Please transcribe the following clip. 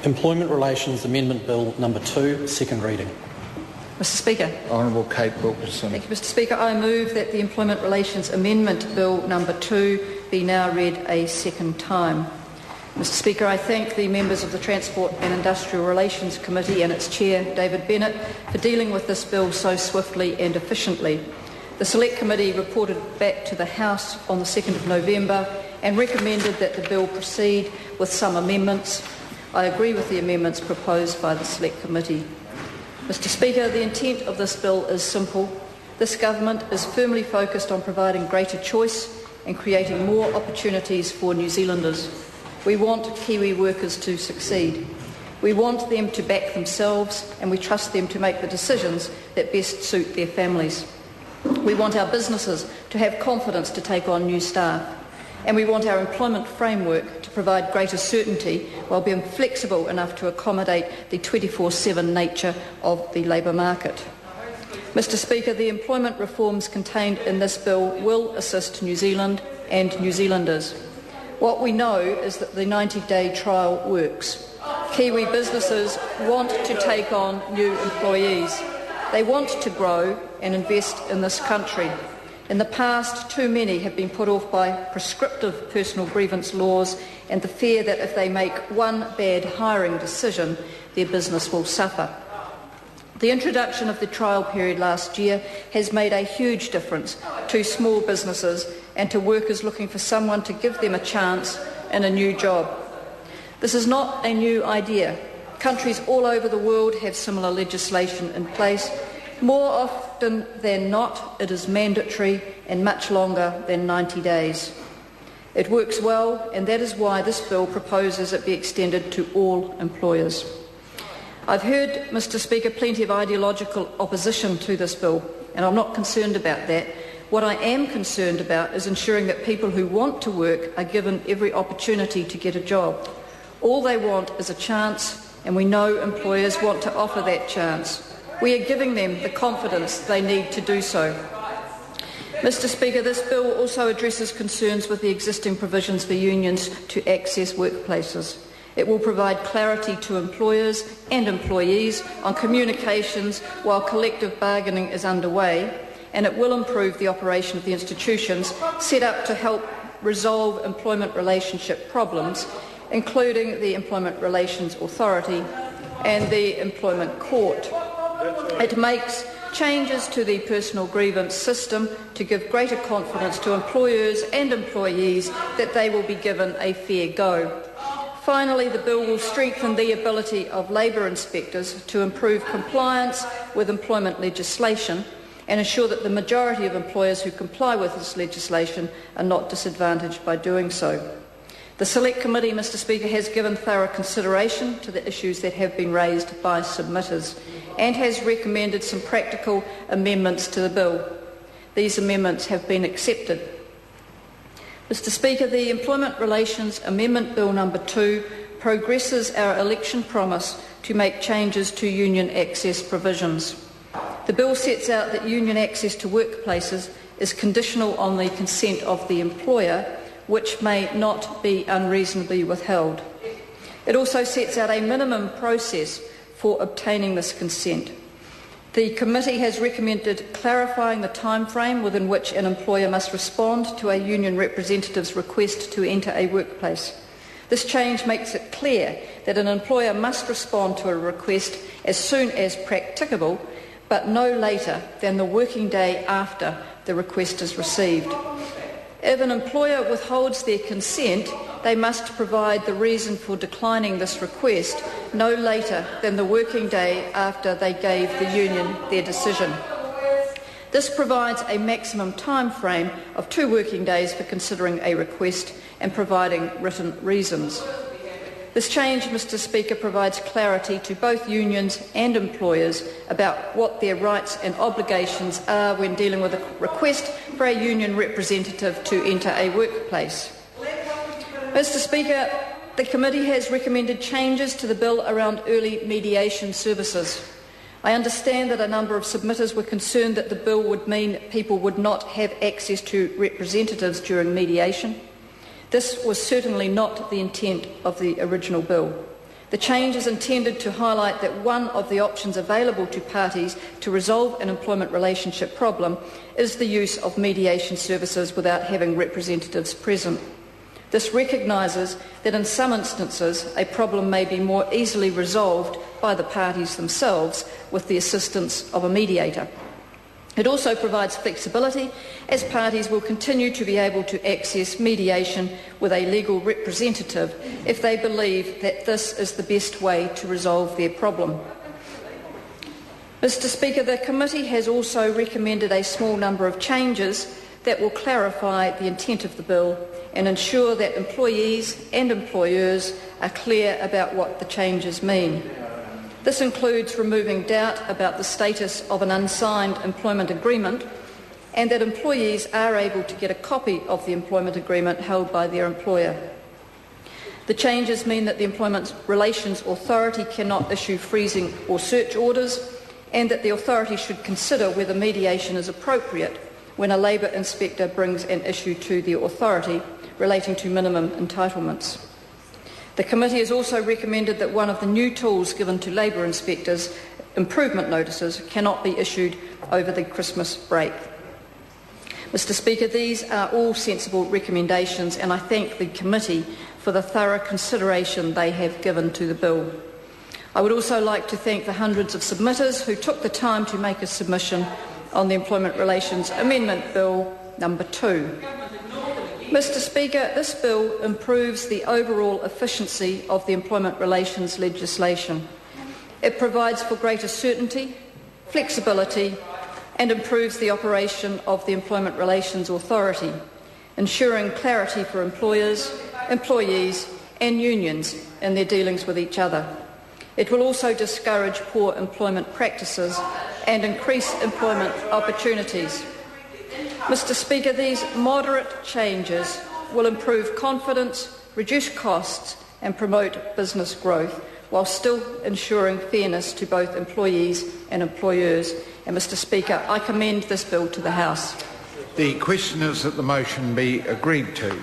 Employment Relations Amendment Bill Number 2, second reading. Mr Speaker. Honourable Kate Wilkinson. Thank you, Mr Speaker. I move that the Employment Relations Amendment Bill Number 2 be now read a second time. Mr Speaker, I thank the members of the Transport and Industrial Relations Committee and its Chair, David Bennett, for dealing with this bill so swiftly and efficiently. The Select Committee reported back to the House on the 2nd of November and recommended that the bill proceed with some amendments. I agree with the amendments proposed by the Select Committee. Mr Speaker, the intent of this bill is simple. This government is firmly focused on providing greater choice and creating more opportunities for New Zealanders. We want Kiwi workers to succeed. We want them to back themselves, and we trust them to make the decisions that best suit their families. We want our businesses to have confidence to take on new staff, and we want our employment framework to provide greater certainty while being flexible enough to accommodate the 24/7 nature of the labour market. Mr Speaker, the employment reforms contained in this bill will assist New Zealand and New Zealanders. What we know is that the 90-day trial works. Kiwi businesses want to take on new employees. They want to grow and invest in this country. In the past, too many have been put off by prescriptive personal grievance laws and the fear that if they make one bad hiring decision, their business will suffer. The introduction of the trial period last year has made a huge difference to small businesses and to workers looking for someone to give them a chance in a new job. This is not a new idea. Countries all over the world have similar legislation in place. More often than not, it is mandatory and much longer than 90 days. It works well, and that is why this bill proposes it be extended to all employers. I've heard, Mr Speaker, plenty of ideological opposition to this bill, and I'm not concerned about that. What I am concerned about is ensuring that people who want to work are given every opportunity to get a job. All they want is a chance, and we know employers want to offer that chance. We are giving them the confidence they need to do so. Mr Speaker, this bill also addresses concerns with the existing provisions for unions to access workplaces. It will provide clarity to employers and employees on communications while collective bargaining is underway, and it will improve the operation of the institutions set up to help resolve employment relationship problems, including the Employment Relations Authority and the Employment Court. It makes changes to the personal grievance system to give greater confidence to employers and employees that they will be given a fair go. Finally, the bill will strengthen the ability of labour inspectors to improve compliance with employment legislation and ensure that the majority of employers who comply with this legislation are not disadvantaged by doing so. The Select Committee, Mr Speaker, has given thorough consideration to the issues that have been raised by submitters and has recommended some practical amendments to the bill. These amendments have been accepted. Mr Speaker, the Employment Relations Amendment Bill Number 2 progresses our election promise to make changes to union access provisions. The bill sets out that union access to workplaces is conditional on the consent of the employer, which may not be unreasonably withheld. It also sets out a minimum process for obtaining this consent. The committee has recommended clarifying the timeframe within which an employer must respond to a union representative's request to enter a workplace. This change makes it clear that an employer must respond to a request as soon as practicable, but no later than the working day after the request is received. If an employer withholds their consent, they must provide the reason for declining this request no later than the working day after they gave the union their decision. This provides a maximum time frame of 2 working days for considering a request and providing written reasons. This change, Mr Speaker, provides clarity to both unions and employers about what their rights and obligations are when dealing with a request for a union representative to enter a workplace. Mr Speaker, the committee has recommended changes to the bill around early mediation services. I understand that a number of submitters were concerned that the bill would mean people would not have access to representatives during mediation. This was certainly not the intent of the original bill. The change is intended to highlight that one of the options available to parties to resolve an employment relationship problem is the use of mediation services without having representatives present. This recognises that in some instances a problem may be more easily resolved by the parties themselves with the assistance of a mediator. It also provides flexibility, as parties will continue to be able to access mediation with a legal representative if they believe that this is the best way to resolve their problem. Mr. Speaker, the committee has also recommended a small number of changes that will clarify the intent of the bill and ensure that employees and employers are clear about what the changes mean. This includes removing doubt about the status of an unsigned employment agreement and that employees are able to get a copy of the employment agreement held by their employer. The changes mean that the Employment Relations Authority cannot issue freezing or search orders, and that the authority should consider whether mediation is appropriate when a labour inspector brings an issue to the authority relating to minimum entitlements. The committee has also recommended that one of the new tools given to labour inspectors, improvement notices, cannot be issued over the Christmas break. Mr. Speaker, these are all sensible recommendations, and I thank the committee for the thorough consideration they have given to the bill. I would also like to thank the hundreds of submitters who took the time to make a submission on the Employment Relations Amendment Bill number 2. Mr. Speaker, this bill improves the overall efficiency of the employment relations legislation. It provides for greater certainty, flexibility and improves the operation of the Employment Relations Authority, ensuring clarity for employers, employees and unions in their dealings with each other. It will also discourage poor employment practices and increase employment opportunities. Mr. Speaker, these moderate changes will improve confidence, reduce costs and promote business growth, while still ensuring fairness to both employees and employers. And Mr. Speaker, I commend this bill to the House. The question is that the motion be agreed to.